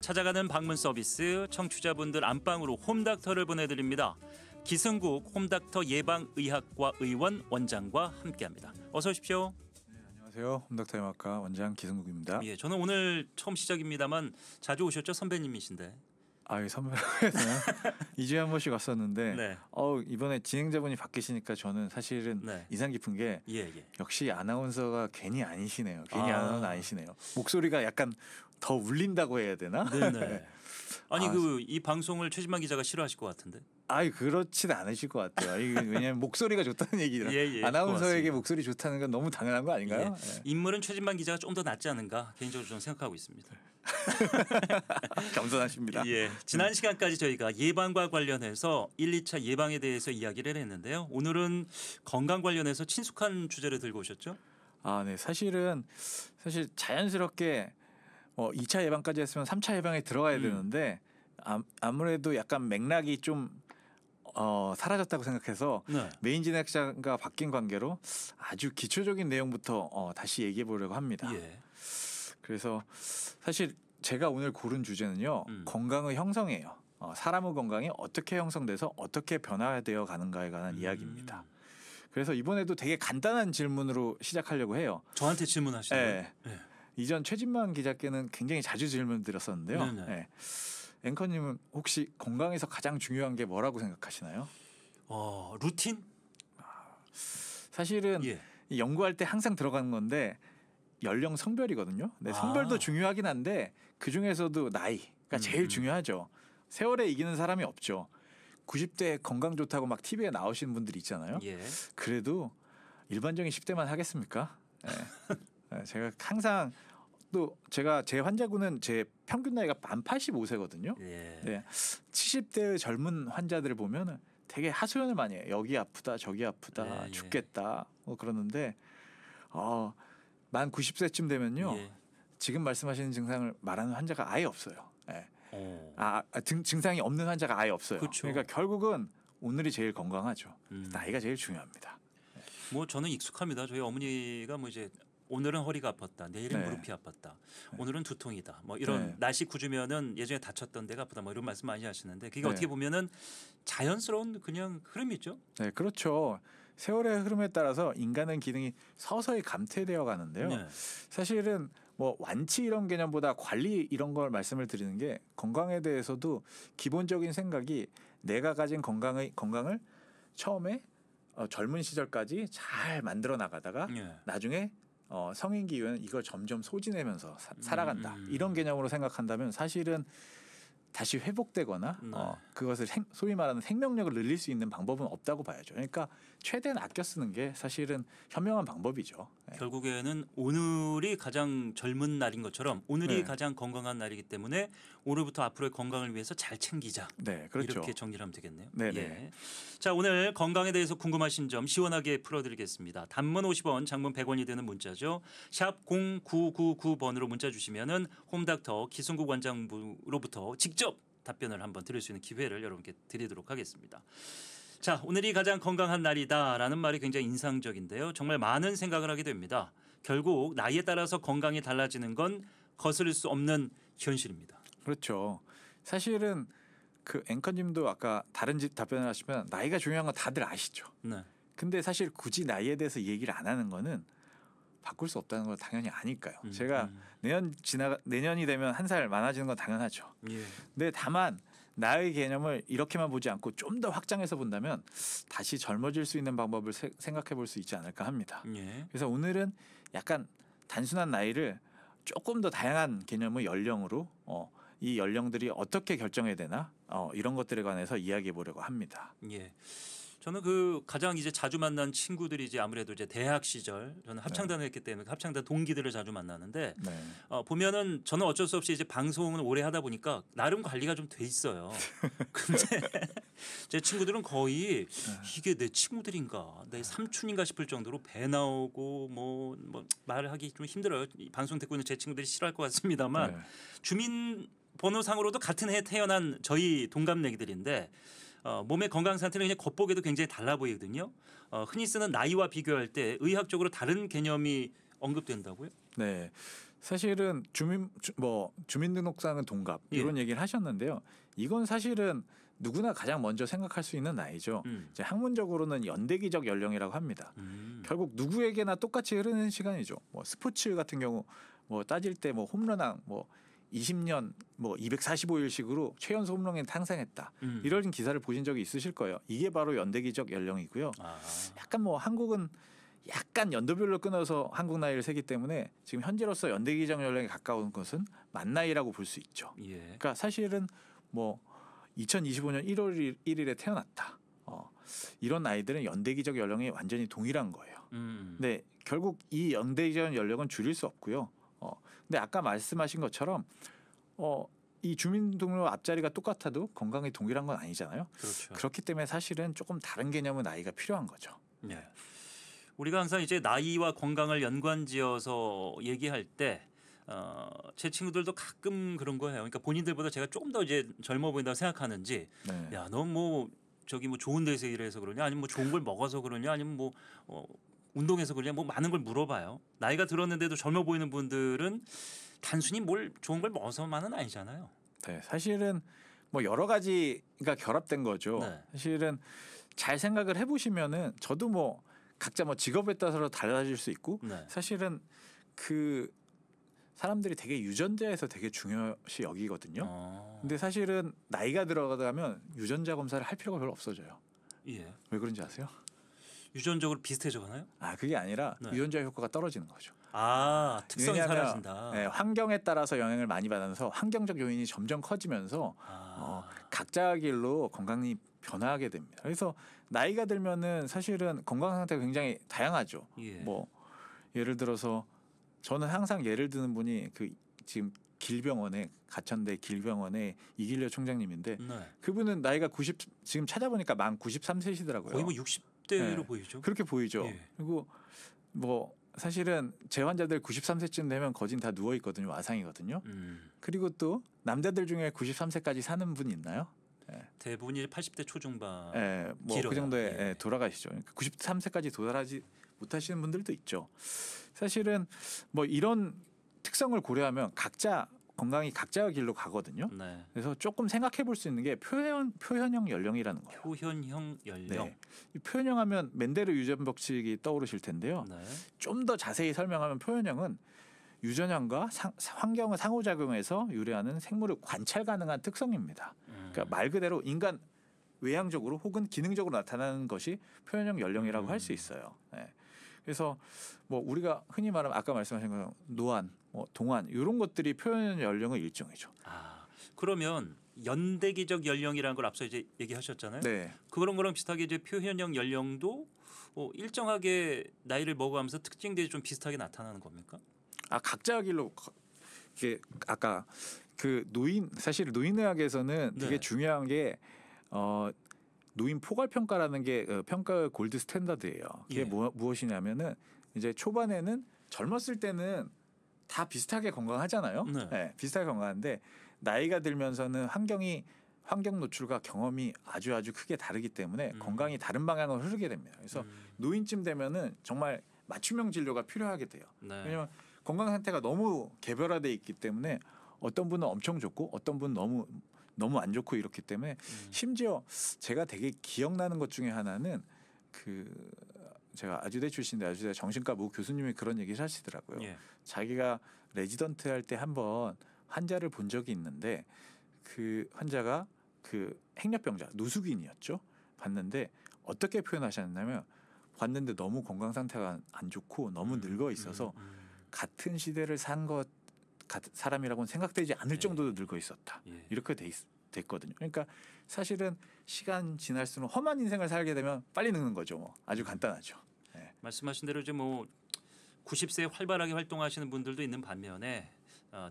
찾아가는 방문 서비스 청취자분들 안방으로 홈닥터를 보내드립니다. 기승국 홈닥터 예방의학과 의원 원장과 함께합니다. 어서 오십시오. 네, 안녕하세요. 홈닥터 예방학과 원장 기승국입니다. 예, 저는 오늘 처음 시작입니다만 자주 오셨죠? 선배님이신데. 아, 선배님은 2주에 한 번씩 왔었는데 네. 이번에 진행자분이 바뀌시니까 저는 사실은 네. 인상 깊은 게 역시 아나운서가 괜히 아니시네요. 괜히 아나운서 아니시네요. 목소리가 약간 더 울린다고 해야 되나? 네네. 아니 이 방송을 최진만 기자가 싫어하실 것 같은데. 그렇진 않으실 것 같아요. 왜냐하면 목소리가 좋다는 얘기라. 아나운서에게 고맙습니다. 목소리 좋다는 건 너무 당연한 거 아닌가요? 예. 인물은 최진만 기자가 좀 더 낫지 않은가 개인적으로 저는 생각하고 있습니다. 겸손하십니다. 예. 지난 시간까지 저희가 예방과 관련해서 1, 2차 예방에 대해서 이야기를 했는데요. 오늘은 건강 관련해서 친숙한 주제를 들고 오셨죠? 네. 사실 자연스럽게 2차 예방까지 했으면 3차 예방에 들어가야 되는데 아무래도 약간 맥락이 좀 사라졌다고 생각해서 메인 진행자가 바뀐 관계로 아주 기초적인 내용부터 다시 얘기해 보려고 합니다. 예. 그래서 사실 제가 오늘 고른 주제는요. 건강의 형성이에요. 사람의 건강이 어떻게 형성돼서 어떻게 변화되어 가는가에 관한 이야기입니다. 그래서 이번에도 되게 간단한 질문으로 시작하려고 해요. 저한테 질문하시는 거예요? 네. 이전 최진만 기자께는 굉장히 자주 질문 드렸었는데요. 네. 앵커님은 혹시 건강에서 가장 중요한 게 뭐라고 생각하시나요? 루틴? 사실은 연구할 때 항상 들어가는 건데 연령 성별이거든요. 네, 성별도 중요하긴 한데 그중에서도 나이가 제일 중요하죠. 세월에 이기는 사람이 없죠. 90대 건강 좋다고 막 TV에 나오시는 분들이 있잖아요. 그래도 일반적인 10대만 하겠습니까? 네. 제가 항상 또 제가 제 환자군은 제 평균 나이가 만 85세거든요. 네. 70대의 젊은 환자들을 보면 되게 하소연을 많이 해요. 여기 아프다 저기 아프다 죽겠다 그러는데 만 90세쯤 되면요. 지금 말씀하시는 증상을 말하는 환자가 아예 없어요. 네. 증상이 없는 환자가 아예 없어요. 그쵸. 그러니까 결국은 오늘이 제일 건강하죠. 나이가 제일 중요합니다. 뭐 저는 익숙합니다. 저희 어머니가 이제 오늘은 허리가 아팠다. 내일은 무릎이 아팠다. 오늘은 두통이다. 뭐 이런 날씨 궂으면은 예전에 다쳤던 데가 아프다. 뭐 이런 말씀 많이 하시는데 그게 어떻게 보면은 자연스러운 그냥 흐름이죠. 네, 그렇죠. 세월의 흐름에 따라서 인간의 기능이 서서히 감퇴되어 가는데요. 사실은 뭐 완치 이런 개념보다 관리 이런 걸 말씀을 드리는 게 건강에 대해서도 기본적인 생각이 내가 가진 건강을 처음에 젊은 시절까지 잘 만들어 나가다가 나중에 성인기 이후에는 이걸 점점 소진하면서 살아간다. 이런 개념으로 생각한다면 사실은 다시 회복되거나 그것을 소위 말하는 생명력을 늘릴 수 있는 방법은 없다고 봐야죠. 그러니까 최대한 아껴 쓰는 게 사실은 현명한 방법이죠. 결국에는 오늘이 가장 젊은 날인 것처럼 오늘이 가장 건강한 날이기 때문에 오늘부터 앞으로의 건강을 위해서 잘 챙기자. 네, 그렇죠. 이렇게 정리를 하면 되겠네요. 네. 자, 오늘 건강에 대해서 궁금하신 점 시원하게 풀어드리겠습니다. 단문 50원, 장문 100원이 되는 문자죠. 샵 0999번으로 문자 주시면은 홈닥터 기승국 원장부로부터 직접 답변을 한번 드릴 수 있는 기회를 여러분께 드리도록 하겠습니다. 자, 오늘이 가장 건강한 날이다라는 말이 굉장히 인상적인데요. 정말 많은 생각을 하게 됩니다. 결국 나이에 따라서 건강이 달라지는 건 거스를 수 없는 현실입니다. 그렇죠. 사실은 그 앵커님도 아까 다른 답변을 하시면 나이가 중요한 건 다들 아시죠. 근데 사실 굳이 나이에 대해서 얘기를 안 하는 거는 바꿀 수 없다는 걸 당연히 아니까요. 제가 내년이 되면 한 살 많아지는 건 당연하죠. 근데 다만 나의 개념을 이렇게만 보지 않고 좀 더 확장해서 본다면 다시 젊어질 수 있는 방법을 생각해 볼 수 있지 않을까 합니다. 그래서 오늘은 약간 단순한 나이를 조금 더 다양한 개념의 연령으로 이 연령들이 어떻게 결정해야 되나 이런 것들에 관해서 이야기해 보려고 합니다. 저는 가장 이제 자주 만난 친구들이 이제 아무래도 이제 대학 시절 저는 합창단을 했기 때문에 합창단 동기들을 자주 만나는데 보면은 저는 어쩔 수 없이 이제 방송을 오래 하다 보니까 나름 관리가 좀 돼 있어요. 근데 제 친구들은 거의 이게 내 친구들인가 내 삼촌인가 싶을 정도로 배 나오고 뭐 말을 하기 좀 힘들어요. 방송 듣고 있는 제 친구들이 싫어할 것 같습니다만 주민번호상으로도 같은 해에 태어난 저희 동갑내기들인데 몸의 건강 상태는 그냥 겉보기에도 굉장히 달라 보이거든요. 흔히 쓰는 나이와 비교할 때 의학적으로 다른 개념이 언급된다고요? 네. 사실은 주민등록상은 동갑 예. 이런 얘기를 하셨는데요. 이건 사실은 누구나 가장 먼저 생각할 수 있는 나이죠. 이제 학문적으로는 연대기적 연령이라고 합니다. 결국 누구에게나 똑같이 흐르는 시간이죠. 뭐 스포츠 같은 경우 뭐 따질 때 뭐 홈런왕 뭐 20년 뭐 245일씩으로 최연소 홈런에 탄생했다. 이런 기사를 보신 적이 있으실 거예요. 이게 바로 연대기적 연령이고요. 약간 뭐 한국은 약간 연도별로 끊어서 한국 나이를 세기 때문에 지금 현재로서 연대기적 연령에 가까운 것은 만 나이라고 볼 수 있죠. 예. 그러니까 사실은 뭐 2025년 1월 1일에 태어났다. 이런 아이들은 연대기적 연령이 완전히 동일한 거예요. 근데 결국 이 연대기적 연령은 줄일 수 없고요. 근데 아까 말씀하신 것처럼 이 주민등록 앞자리가 똑같아도 건강이 동일한 건 아니잖아요. 그렇죠. 그렇기 때문에 사실은 조금 다른 개념의 나이가 필요한 거죠. 네. 우리가 항상 이제 나이와 건강을 연관지어서 얘기할 때 제 친구들도 가끔 그런 거예요. 그러니까 본인들보다 제가 조금 더 이제 젊어 보인다고 생각하는지, 네. 야, 너 뭐 저기 뭐 좋은 데서 일해서 그러냐, 아니면 뭐 좋은 걸 먹어서 그러냐, 아니면 뭐 운동해서 그러냐, 뭐 많은 걸 물어봐요. 나이가 들었는데도 젊어 보이는 분들은 단순히 뭘 좋은 걸 먹어서만은 아니잖아요. 네, 사실은 뭐 여러 가지가 결합된 거죠. 네. 사실은 잘 생각을 해보시면은 저도 뭐 각자 뭐 직업에 따라서 달라질 수 있고 네. 사실은 그 사람들이 되게 유전자에서 되게 중요시 여기거든요. 근데 사실은 나이가 들어가면 유전자 검사를 할 필요가 별로 없어져요. 예. 왜 그런지 아세요? 유전적으로 비슷해져 가나요? 그게 아니라 네. 유전자 효과가 떨어지는 거죠. 특성이 왜냐하면, 사라진다. 네, 환경에 따라서 영향을 많이 받아서 환경적 요인이 점점 커지면서 각자의 길로 건강이 변화하게 됩니다. 그래서 나이가 들면은 사실은 건강 상태가 굉장히 다양하죠. 예. 뭐 예를 들어서 저는 항상 예를 드는 분이 그 지금 길병원에 가천대 길병원의 이길려 총장님인데 네. 그분은 나이가 90 지금 찾아보니까 만 93세시더라고요. 거의 뭐 60대로 네. 보이죠. 그렇게 보이죠. 예. 그리고 뭐 사실은 제 환자들 93세쯤 되면 거진 다 누워 있거든요. 와상이거든요. 그리고 또 남자들 중에 93세까지 사는 분 있나요? 대부분이 80대 초중반. 뭐 길어요. 그 정도에 예. 돌아가시죠. 93세까지 도달하지 못하시는 분들도 있죠. 사실은 뭐 이런 특성을 고려하면 각자 건강이 각자의 길로 가거든요. 네. 그래서 조금 생각해 볼 수 있는 게 표현형 연령이라는 거예요. 표현형 연령. 네. 이 표현형 하면 멘데르 유전 법칙이 떠오르실 텐데요. 네. 좀 더 자세히 설명하면 표현형은 유전형과 환경의 상호작용에서 유래하는 생물을 관찰 가능한 특성입니다. 그러니까 말 그대로 인간 외향적으로 혹은 기능적으로 나타나는 것이 표현형 연령이라고 할 수 있어요. 네. 그래서 뭐 우리가 흔히 말하면 아까 말씀하신 것처럼 노안, 동안 이런 것들이 표현 연령의 일종이죠. 그러면 연대기적 연령이라는 걸 앞서 이제 얘기하셨잖아요. 네. 그런 거랑 비슷하게 이제 표현형 연령도 일정하게 나이를 먹어가면서 특징들이 좀 비슷하게 나타나는 겁니까? 각자의 길로 이게 아까 그 사실 노인의학에서는 되게 네. 중요한 게 노인 포괄 평가라는 게 평가의 골드 스탠다드예요. 그게 예. 무엇이냐면은 이제 초반에는 젊었을 때는 다 비슷하게 건강하잖아요. 네. 네, 비슷하게 건강한데 나이가 들면서는 환경 노출과 경험이 아주 크게 다르기 때문에 건강이 다른 방향으로 흐르게 됩니다. 그래서 노인쯤 되면은 정말 맞춤형 진료가 필요하게 돼요. 네. 왜냐하면 건강 상태가 너무 개별화돼 있기 때문에 어떤 분은 엄청 좋고 어떤 분은 너무 안 좋고 이렇기 때문에 심지어 제가 되게 기억나는 것 중에 하나는 제가 아주대 출신인데 아주대 정신과 모 교수님이 그런 얘기를 하시더라고요. 예. 자기가 레지던트 할 때 한번 환자를 본 적이 있는데 그 환자가 그 행렬병자 노숙인이었죠. 봤는데 어떻게 표현하셨냐면 봤는데 너무 건강 상태가 안 좋고 너무 늙어 있어서 같은 시대를 산 사람이라고는 생각되지 않을 정도로 늙어 있었다. 예. 이렇게 됐거든요. 그러니까 사실은 시간 지날수록 험한 인생을 살게 되면 빨리 늙는 거죠. 뭐. 아주 간단하죠. 네. 말씀하신 대로 이제 뭐 90세에 활발하게 활동하시는 분들도 있는 반면에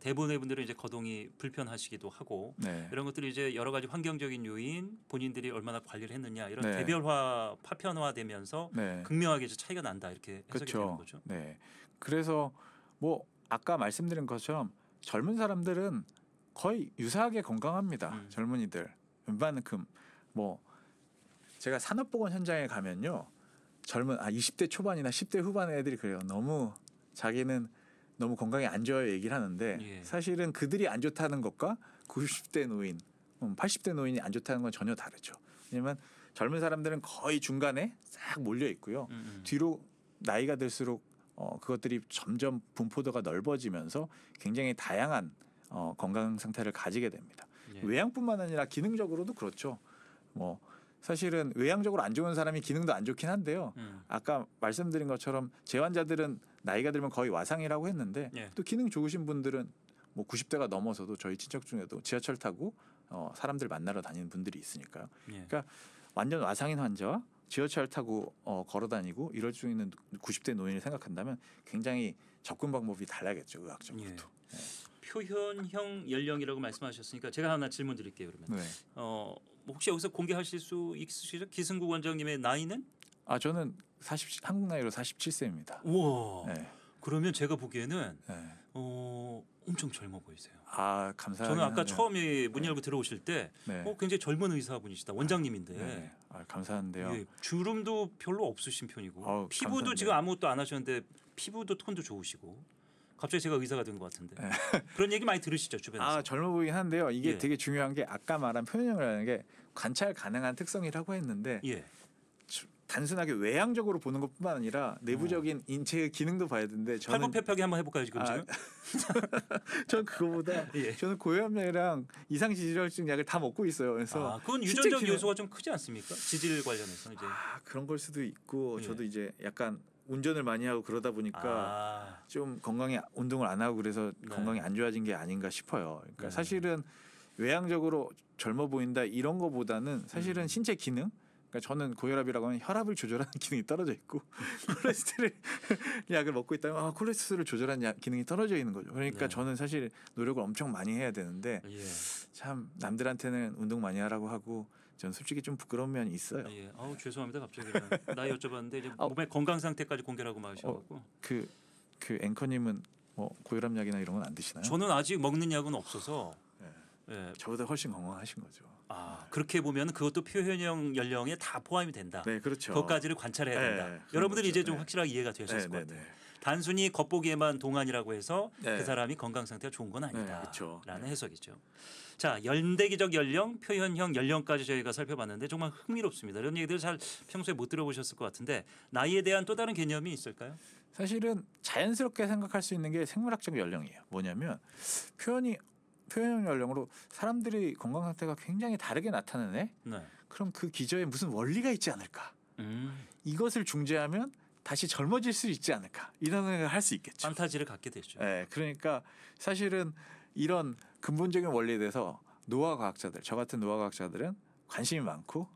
대부분의 분들은 이제 거동이 불편하시기도 하고 네. 이런 것들이 이제 여러 가지 환경적인 요인, 본인들이 얼마나 관리를 했느냐 이런 네. 개별화, 파편화되면서 네. 극명하게 이제 차이가 난다 이렇게 해석이 그렇죠. 되는 거죠. 네. 그래서 뭐 아까 말씀드린 것처럼 젊은 사람들은 거의 유사하게 건강합니다. 젊은이들 웬만큼 뭐 제가 산업보건 현장에 가면요. 젊은 20대 초반이나 10대 후반의 애들이 그래요. 너무 자기는 너무 건강이 안 좋아요 얘기를 하는데 예. 사실은 그들이 안 좋다는 것과 90대 노인, 80대 노인이 안 좋다는 건 전혀 다르죠. 왜냐하면 젊은 사람들은 거의 중간에 싹 몰려 있고요. 뒤로 나이가 들수록 그것들이 점점 분포도가 넓어지면서 굉장히 다양한 건강 상태를 가지게 됩니다. 예. 외양뿐만 아니라 기능적으로도 그렇죠. 뭐 사실은 외양적으로 안 좋은 사람이 기능도 안 좋긴 한데요. 아까 말씀드린 것처럼 재환자들은 나이가 들면 거의 와상이라고 했는데 예. 또 기능 좋으신 분들은 뭐 90대가 넘어서도 저희 친척 중에도 지하철 타고 사람들 만나러 다니는 분들이 있으니까요. 예. 그러니까 완전 와상인 환자와 지하철 타고 걸어 다니고 이럴 수 있는 90대 노인을 생각한다면 굉장히 접근 방법이 달라야겠죠. 의학적으로도. 예. 표현형 연령이라고 말씀하셨으니까 제가 하나 질문 드릴게요. 그러면 네. 혹시 여기서 공개하실 수 있으시죠? 기승국 원장님의 나이는? 저는 한국 나이로 47세입니다. 우와. 네. 그러면 제가 보기에는 네. 엄청 젊어 보이세요. 감사합니다. 저는 아까 처음에 문 열고 들어오실 때 네. 굉장히 젊은 의사분이시다. 원장님인데. 네. 감사한데요. 예, 주름도 별로 없으신 편이고 피부도 감사합니다. 지금 아무것도 안 하셨는데 피부도 톤도 좋으시고 갑자기 제가 의사가 된 것 같은데 그런 얘기 많이 들으시죠 주변에서. 젊어 보이긴 한데요. 이게 예. 되게 중요한 게 아까 말한 표현형이라는 게 관찰 가능한 특성이라고 했는데 예. 단순하게 외향적으로 보는 것뿐만 아니라 내부적인 인체의 기능도 봐야 되는데 저는 팔굽혀펴기 한번 해볼까요 지금? 전 그거보다 예. 저는 고혈압약이랑 이상지질혈증 약을 다 먹고 있어요. 그래서 그건 신체 유전적 기능- 요소가 좀 크지 않습니까? 지질 관련해서 이제. 그런 걸 수도 있고 예. 저도 이제 약간 운전을 많이 하고 그러다 보니까 좀 건강에 운동을 안 하고 그래서 네. 건강이 안 좋아진 게 아닌가 싶어요. 그러니까 네. 사실은 외향적으로 젊어 보인다 이런 거보다는 사실은 신체 기능. 그러니까 저는 고혈압이라고 하면 혈압을 조절하는 기능이 떨어져 있고 콜레스테롤 약을 먹고 있다면 콜레스테롤을 조절하는 기능이 떨어져 있는 거죠. 그러니까 네. 저는 사실 노력을 엄청 많이 해야 되는데 예. 참 남들한테는 운동 많이 하라고 하고 전 솔직히 좀 부끄러운 면이 있어요. 예. 죄송합니다 갑자기 그냥 나이 여쭤봤는데 이제 몸의 건강 상태까지 공개하고 마셔갖고. 그 앵커님은 뭐 고혈압 약이나 이런 건 안 드시나요? 저는 아직 먹는 약은 없어서. 예. 저보다 훨씬 건강하신 거죠. 그렇게 보면 그것도 표현형 연령에 다 포함이 된다. 네, 그렇죠. 그것까지를 관찰해야 된다. 네, 여러분들이 그런 이제 좀 거죠. 확실하게 이해가 되셨을 것 네, 같아요. 네. 단순히 겉보기에만 동안이라고 해서 네. 그 사람이 건강 상태가 좋은 건 아니다. 그렇죠. 라는 해석이죠. 자, 연대기적 연령, 표현형 연령까지 저희가 살펴봤는데 정말 흥미롭습니다. 이런 얘기들 잘 평소에 못 들어보셨을 것 같은데 나이에 대한 또 다른 개념이 있을까요? 사실은 자연스럽게 생각할 수 있는 게 생물학적 연령이에요. 뭐냐면 표현형 연령으로 사람들이 건강 상태가 굉장히 다르게 나타나네. 네. 그럼 그 기저에 무슨 원리가 있지 않을까? 음, 이것을 중재하면 다시 젊어질 수 있지 않을까? 이런 생각을 할 수 있겠죠. 판타지를 갖게 되죠. 네, 그러니까 사실은 이런 근본적인 원리에 대해서 노화 과학자들, 저 같은 노화 과학자들은 관심이 많고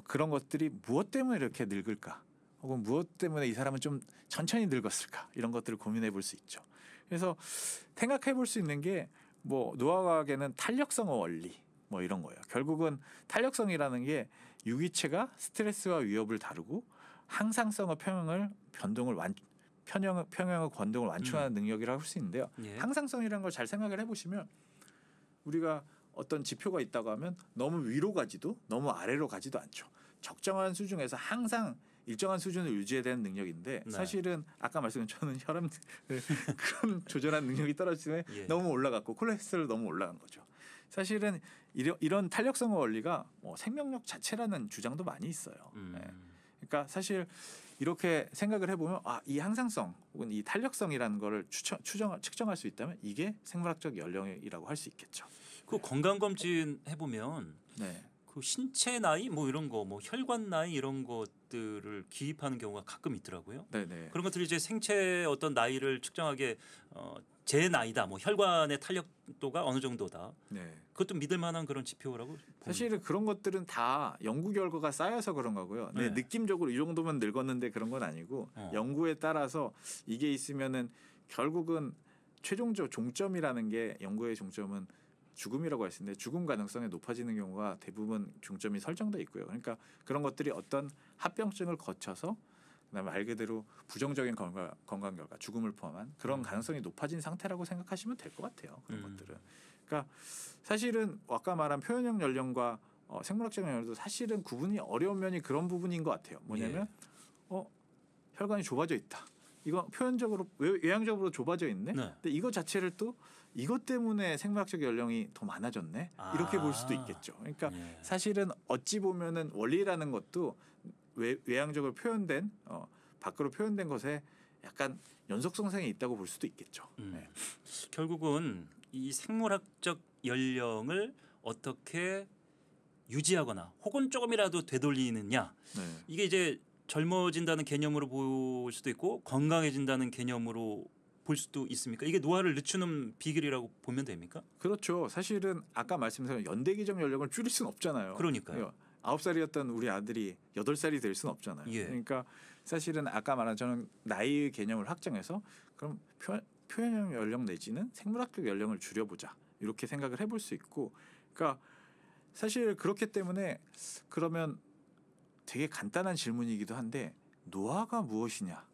그런 것들이 무엇 때문에 이렇게 늙을까? 혹은 무엇 때문에 이 사람은 좀 천천히 늙었을까? 이런 것들을 고민해 볼 수 있죠. 그래서 생각해 볼 수 있는 게 뭐 노화 과학에는 탄력성 원리 뭐 이런 거예요. 결국은 탄력성이라는 게 유기체가 스트레스와 위협을 다루고 항상성과 평형을 권동을 완충하는 능력이라고 할 수 있는데요. 예. 항상성이라는 걸 잘 생각을 해보시면 우리가 어떤 지표가 있다고 하면 너무 위로 가지도 너무 아래로 가지도 않죠. 적정한 수준에서 항상 일정한 수준을 유지해야 되는 능력인데 네. 사실은 아까 말씀드린 저는 혈압 그런 조절한 능력이 떨어지면 예. 너무 올라갔고 콜레스테롤 너무 올라간 거죠. 사실은 이런 탄력성 원리가 생명력 자체라는 주장도 많이 있어요. 네. 그러니까 사실 이렇게 생각을 해보면 이 항상성 혹은 이 탄력성이라는 거를 측정할 수 있다면 이게 생물학적 연령이라고 할 수 있겠죠. 그 건강 검진 해보면 네. 그 신체 나이 뭐 이런 거 뭐 혈관 나이 이런 것들을 기입하는 경우가 가끔 있더라고요. 네네. 그런 것들이 이제 생체 어떤 나이를 측정하게 제 나이다, 뭐 혈관의 탄력도가 어느 정도다. 네. 그것도 믿을 만한 그런 지표라고. 사실은 그런 것들은 다 연구 결과가 쌓여서 그런 거고요. 네. 느낌적으로 이 정도면 늙었는데 그런 건 아니고 연구에 따라서 이게 있으면은 결국은 최종적 종점이라는 게 연구의 종점은 죽음이라고 할 수 있는데 죽음 가능성이 높아지는 경우가 대부분 중점이 설정돼 있고요. 그러니까 그런 것들이 어떤 합병증을 거쳐서 그다음에 말 그대로 부정적인 건강 결과 죽음을 포함한 그런 가능성이 높아진 상태라고 생각하시면 될 것 같아요. 그런 것들은. 그러니까 사실은 아까 말한 표현형 연령과 생물학적 연령도 사실은 구분이 어려운 면이 그런 부분인 것 같아요. 뭐냐면 혈관이 좁아져 있다. 이거 표현적으로 외향적으로 좁아져 있네. 네. 근데 이거 자체를 또 이것 때문에 생물학적 연령이 더 많아졌네. 이렇게 볼 수도 있겠죠. 그러니까 예. 사실은 어찌 보면은 원리라는 것도 외향적으로 표현된 밖으로 표현된 것에 약간 연속성상이 있다고 볼 수도 있겠죠. 네. 결국은 이 생물학적 연령을 어떻게 유지하거나 혹은 조금이라도 되돌리느냐 네. 이게 이제 젊어진다는 개념으로 볼 수도 있고 건강해진다는 개념으로 볼 수도 있습니까? 이게 노화를 늦추는 비결이라고 보면 됩니까? 그렇죠. 사실은 아까 말씀드린 연대 기적 연령을 줄일 수는 없잖아요. 그러니까요. 9살이었던 우리 아들이 8살이 될 수는 없잖아요. 예. 그러니까 사실은 아까 말한 저는 나이의 개념을 확장해서 그럼 표현형 연령 내지는 생물학적 연령을 줄여보자 이렇게 생각을 해볼 수 있고, 그러니까 사실 그렇기 때문에 그러면 되게 간단한 질문이기도 한데 노화가 무엇이냐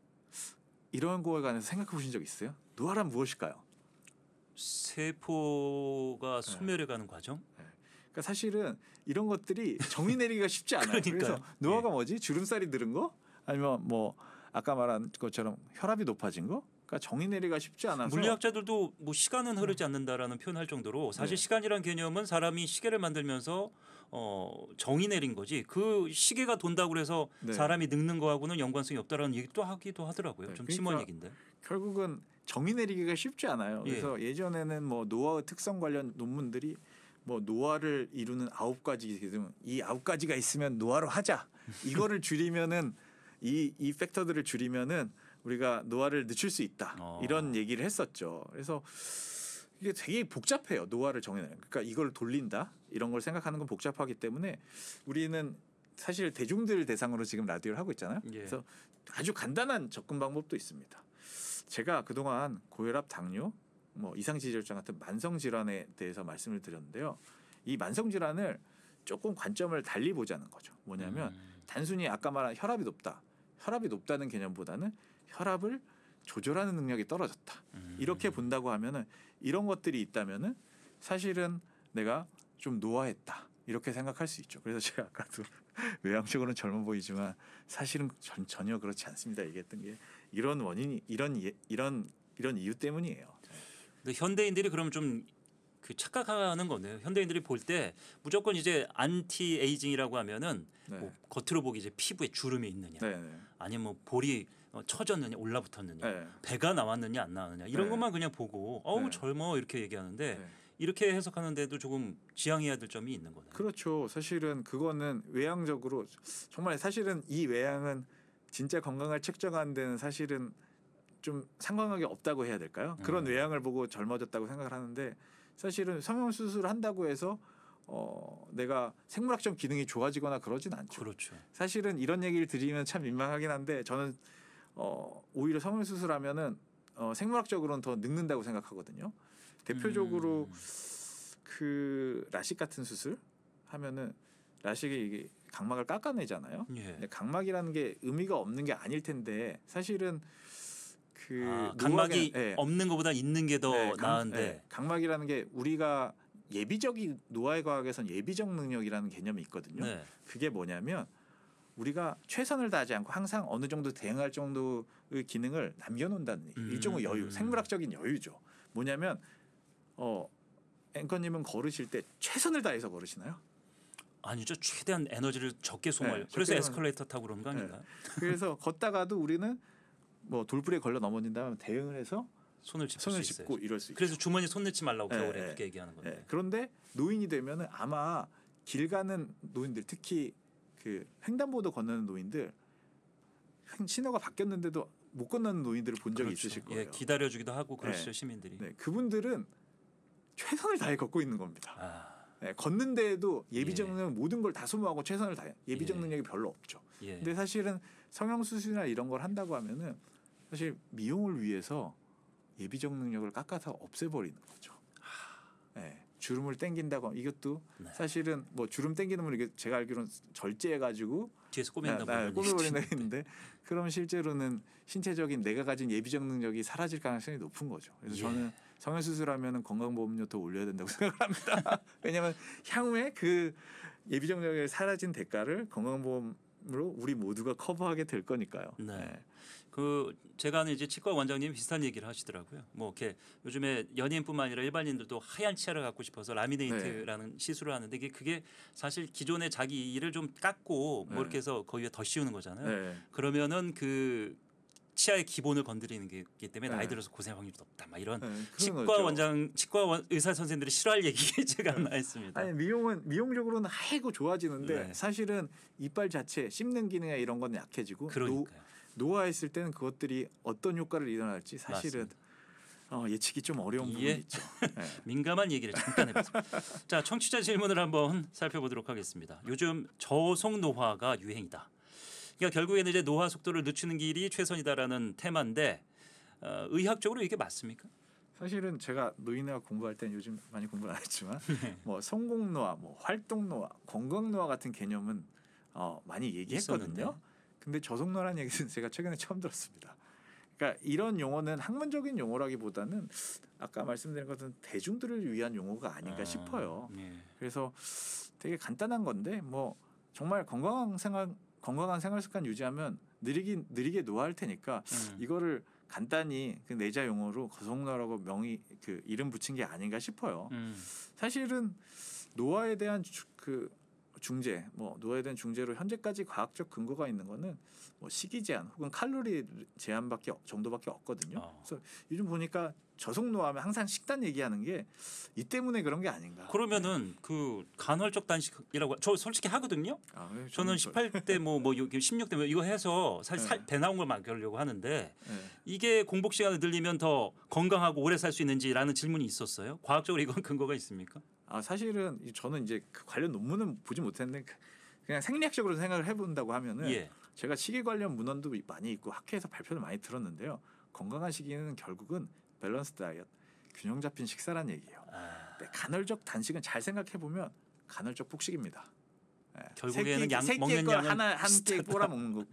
이런 거에 관해서 생각해 보신 적 있어요? 노화란 무엇일까요? 세포가 소멸해가는 과정? 그러니까 사실은 이런 것들이 정의 내리기가 쉽지 않아요. 그러니까요. 그래서 노화가 예. 뭐지? 주름살이 늘은 거? 아니면 뭐 아까 말한 것처럼 혈압이 높아진 거? 그러니까 정의 내리기가 쉽지 않아서 물리학자들도 뭐 시간은 흐르지 않는다라는 표현할 정도로 사실 네. 시간이란 개념은 사람이 시계를 만들면서 정의 내린 거지 그 시계가 돈다고 해서 네. 사람이 늙는 거하고는 연관성이 없다라는 얘기도 하기도 하더라고요. 네, 좀 그러니까 심한 얘기인데. 결국은 정의 내리기가 쉽지 않아요. 그래서 예전에는 뭐 노화 특성 관련 논문들이 뭐 노화를 이루는 9가지 등 이 9가지가 있으면 노화로 하자. 이거를 줄이면은 이 팩터들을 줄이면은 우리가 노화를 늦출 수 있다. 이런 얘기를 했었죠. 그래서 이게 되게 복잡해요. 노화를 정해내는. 그러니까 이걸 돌린다. 이런 걸 생각하는 건 복잡하기 때문에 우리는 사실 대중들 대상으로 지금 라디오를 하고 있잖아요. 예. 그래서 아주 간단한 접근 방법도 있습니다. 제가 그동안 고혈압, 당뇨, 뭐 이상지질증 같은 만성 질환에 대해서 말씀을 드렸는데요. 이 만성 질환을 조금 관점을 달리 보자는 거죠. 뭐냐면 단순히 아까 말한 혈압이 높다. 혈압이 높다는 개념보다는 혈압을 조절하는 능력이 떨어졌다. 이렇게 본다고 하면은 이런 것들이 있다면은 사실은 내가 좀 노화했다. 이렇게 생각할 수 있죠. 그래서 제가 아까도 외향적으로는 젊어 보이지만 사실은 전혀 그렇지 않습니다. 얘기했던 게 이런 원인이 이런 이유 때문이에요. 근데 현대인들이 그럼 좀 그 착각하는 거네요. 현대인들이 볼 때 무조건 이제 안티 에이징이라고 하면은 네. 뭐 겉으로 보기 이제 피부에 주름이 있느냐, 네. 아니면 뭐 볼이 처졌느냐, 올라붙었느냐, 네. 배가 나왔느냐 안 나왔느냐 이런 네. 것만 그냥 보고 어우 네. 젊어 이렇게 얘기하는데 네. 이렇게 해석하는데도 조금 지양해야 될 점이 있는 거네요. 그렇죠. 사실은 그거는 외향적으로 정말 사실은 이 외향은 진짜 건강을 측정하는 데는 사실은 좀 상관관계 없다고 해야 될까요? 그런 외향을 보고 젊어졌다고 생각을 하는데 사실은 성형 수술을 한다고 해서 내가 생물학적 기능이 좋아지거나 그러진 않죠. 그렇죠. 사실은 이런 얘기를 드리면 참 민망하긴 한데 저는 오히려 성형 수술하면은 생물학적으로는 더 늙는다고 생각하거든요. 대표적으로 그 라식 같은 수술 하면은 라식이 이게 각막을 깎아내잖아요. 예. 근데 각막이라는 게 의미가 없는 게 아닐 텐데 사실은 그 각막이 노화에, 없는 것보다 있는 게 더 나은데 각막이라는 게 우리가 예비적인 노화의 과학에선 예비적 능력이라는 개념이 있거든요. 네. 그게 뭐냐면 우리가 최선을 다하지 않고 항상 어느 정도 대응할 정도의 기능을 남겨놓는다는 얘기. 일종의 여유, 생물학적인 여유죠. 뭐냐면 앵커님은 걸으실 때 최선을 다해서 걸으시나요? 아니죠. 최대한 에너지를 적게 소모해요. 그래서 에스컬레이터 타고 그런 거 아닌가요? 그래서 걷다가도 우리는 뭐 돌부리에 걸려 넘어진다면 대응을 해서 손을 짚고 이럴 수 있죠. 그래서 주머니 손 넣지 말라고 겨울에 그렇게 얘기하는 건데. 그런데 노인이 되면은 아마 길 가는 노인들 특히 그 횡단보도 건너는 노인들 신호가 바뀌었는데도 못 건너는 노인들을 본 적이 있으실 거예요. 예, 기다려주기도 하고 그러시죠 시민들이. 네, 그분들은 최선을 다해 걷고 있는 겁니다. 걷는 데에도 예비적 능력 모든 걸 다 소모하고 최선을 다해. 예비적 능력이 별로 없죠. 근데 사실은 성형 수술이나 이런 걸 한다고 하면은 사실 미용을 위해서 예비적 능력을 깎아서 없애버리는 거죠. 주름을 땡긴다고 하면 이것도 사실은 뭐 주름 땡기는 분 이게 제가 알기로는 절제해가지고 뒤에서 꼬맨다고 꼬매버린다 했는데 그럼 실제로는 신체적인 내가 가진 예비적 능력이 사라질 가능성이 높은 거죠. 그래서 저는 성형 수술하면은 건강보험료 더 올려야 된다고 생각을 합니다. 왜냐하면 향후에 그 예비적 능력이 사라진 대가를 건강보험 우리 모두가 커버하게 될 거니까요. 네. 네. 그 제가 아는 이제 치과 원장님 비슷한 얘기를 하시더라고요. 뭐 이렇게 요즘에 연예인뿐만 아니라 일반인들도 하얀 치아를 갖고 싶어서 라미네이트라는 시술을 하는데 그게 사실 기존에 자기 이를 좀 깎고 뭐 이렇게 해서 거기에 더 씌우는 거잖아요. 네. 그러면은 그 치아의 기본을 건드리는 게기 때문에 나이 네. 들어서 고생할 확률이 높다. 막 이런 네, 치과 거죠. 원장, 의사 선생님들이 싫어할 얘기 제가 하나 했습니다. 아니 미용적으로는 하이고 좋아지는데 네. 사실은 이빨 자체 씹는 기능이나 이런 건 약해지고 그러니까요. 노화했을 때는 그것들이 어떤 효과를 일어날지 사실은 예측이 좀 어려운 부분이 예. 있죠. 네. 민감한 얘기를 잠깐 해봤습니다. 자, 청취자 질문을 한번 살펴보도록 하겠습니다. 요즘 저속 노화가 유행이다. 그러니까 결국에는 이제 노화 속도를 늦추는 길이 최선이다라는 테마인데 의학적으로 이게 맞습니까? 사실은 제가 노인의학 공부할 때는 요즘 많이 공부를 안 했지만 네. 뭐 성공 노화, 뭐 활동 노화, 건강 노화 같은 개념은 많이 얘기했거든요. 있었는데. 근데 저속 노화라는 얘기는 제가 최근에 처음 들었습니다. 그러니까 이런 용어는 학문적인 용어라기보다는 아까 말씀드린 것은 대중들을 위한 용어가 아닌가 싶어요. 네. 그래서 되게 간단한 건데 뭐 정말 건강한 생활 습관 유지하면 느리게 노화할 테니까 이거를 간단히 그 내자 용어로 저속노화라고 그 이름 붙인 게 아닌가 싶어요. 사실은 노화에 대한 중재, 뭐 노화에 대한 중재로 현재까지 과학적 근거가 있는 거는 뭐 식이 제한 혹은 칼로리 제한밖에 정도밖에 없거든요. 그래서 요즘 보니까 저속 노화하면 항상 식단 얘기하는 게 이 때문에 그런 게 아닌가. 그러면은 그 간헐적 단식이라고 저 솔직히 하거든요. 저는 18대 뭐 16대 뭐 이거 해서 사실 배 나온 걸 막으려고 하는데 이게 공복 시간을 늘리면 더 건강하고 오래 살 수 있는지라는 질문이 있었어요. 과학적으로 이건 근거가 있습니까? 사실은 저는 이제 그 관련 논문은 보지 못했는데 그냥 생리학적으로 생각을 해본다고 하면은 제가 식이 관련 문헌도 많이 있고 학회에서 발표를 많이 들었는데요. 건강한 식이는 결국은 밸런스 다이어트, 균형 잡힌 식사란 얘기예요. 간헐적 단식은 잘 생각해 보면 간헐적 폭식입니다. 결국에는 먹는 양은 한끼 꼬라 먹는 거,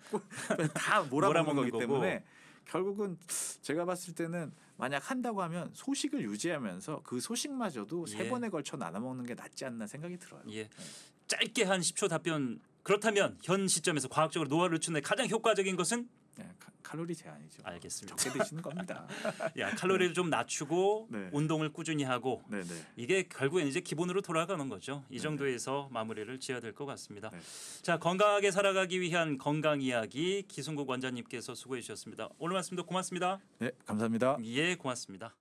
다 몰아먹는 거기 때문에 결국은 제가 봤을 때는 만약 한다고 하면 소식을 유지하면서 그 소식마저도 세 번에 걸쳐 나눠 먹는 게 낫지 않나 생각이 들어요. 짧게 한 10초 답변. 그렇다면 현 시점에서 과학적으로 노화를 늦추는 데 가장 효과적인 것은 칼로리 제한이죠. 알겠습니다. 적게 드시는 겁니다. 칼로리를 좀 낮추고 운동을 꾸준히 하고 이게 결국엔 이제 기본으로 돌아가는 거죠. 이 정도에서 마무리를 지어야 될 것 같습니다. 자, 건강하게 살아가기 위한 건강 이야기 기승국 원장님께서 수고해 주셨습니다. 오늘 말씀도 고맙습니다. 네, 감사합니다. 예, 고맙습니다.